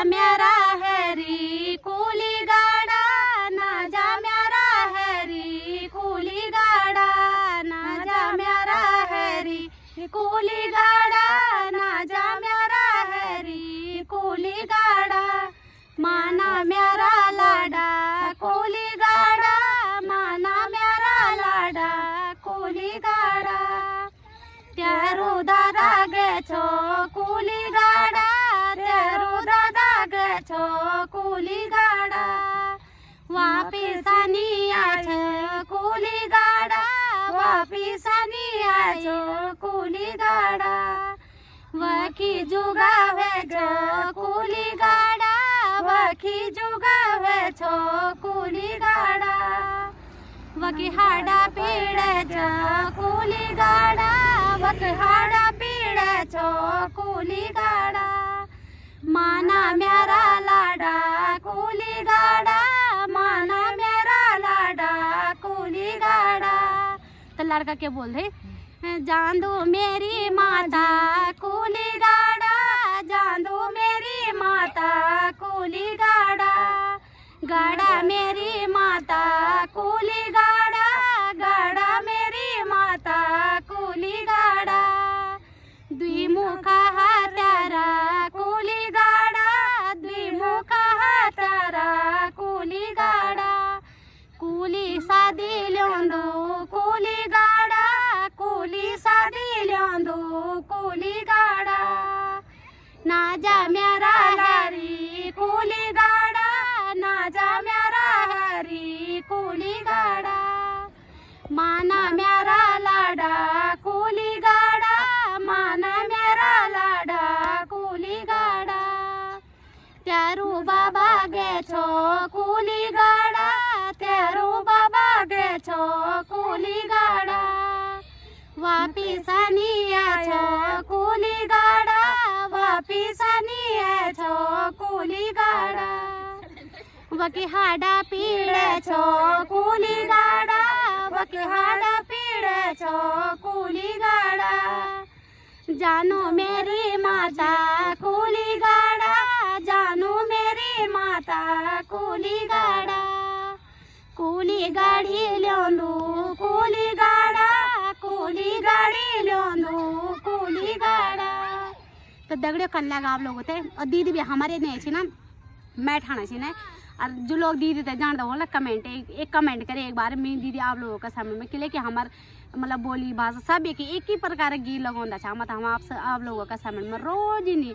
मेरा हैरी कुली गाड़ा, ना जा मेरा हैरी कुली गाड़ा, ना जा मेरा हैरी कुली गाड़ा, ना जा मेरा हैरी कुली गाड़ा। माना मेरा लाडा कुली गाड़ा, माना मेरा लाडा कुली गाड़ा। त्यारू दादा गे छो कुली गाड़ा, त्यारू दादा गे छो कुली गाड़ा। वापिस नहीं आछो कुली गाड़ा, वापिस नहीं आछो कुली गाड़ा। वकी जुगावे छो कुली गाड़ा, वकी जुगावे छो कुली गाड़ा। वकी हाडा पीड़े छो कुली गाड़ा, वकी हाडा पीड़े छो कुली गाड़ा। माना मेरा लाडा कुली गाड़ा, माना मेरा लाडा कुली गाड़ा। तो लड़का क्या बोल रहे, जान दो मेरी माता कुली गाड़ा, जान दो मेरी माता कुली गाड़ा। गाड़ा मेरी माता कुली गाड़ा, गाड़ा मेरी माता कुली गाड़ा। दुई मुखा हातारा कुली गाड़ा, दुई मुखा हातारा कुली गाड़ा। कुली शादी ल्योंदो कुली गाड़ा, कुली शादी ल्योंदो कुली गाड़ा। ना जा मेरा हैरी कुली गाड़ा, ना जा मेरा हैरी कुली गाड़ा। माना मेरा लाडा कुली गाड़ा, माना मेरा लाडा कुली गाड़ा। त्यारू बाबा गे छो कुली गाड़ा, त्यारू बाबा गे छो कुली गाड़ा। वापिस नहीं आछो कुली गाड़ा, वापिस नहीं आछो कुली गाड़ा। वकी हाडा पीड़े छो कुली गाड़ा, वकी हाडा पीड़े छो कुली गाड़ा। जानो मेरी माता कुली गाड़ा, जानो मेरी माता कुली गाड़ा। कुली गाड़ी ल्योंदू कुली गाड़ा, कुली गाड़ी ल्योंदू कुली गाड़ा। तो दगड़ियों कन लगा आप लोग होते और दीदी भी हमारे नहीं छी ना, मैं ठाना छी ना। और जो लोग दीदी ते जानते हो ना, कमेंट एक कमेंट करे एक बार मैं दीदी आप लोगों का समय में किले कि हमार मतलब बोली भाषा सब एक ही प्रकार की गीत लगोंदा छा। मतलब हम आप लोगों का समय में रोज ही नहीं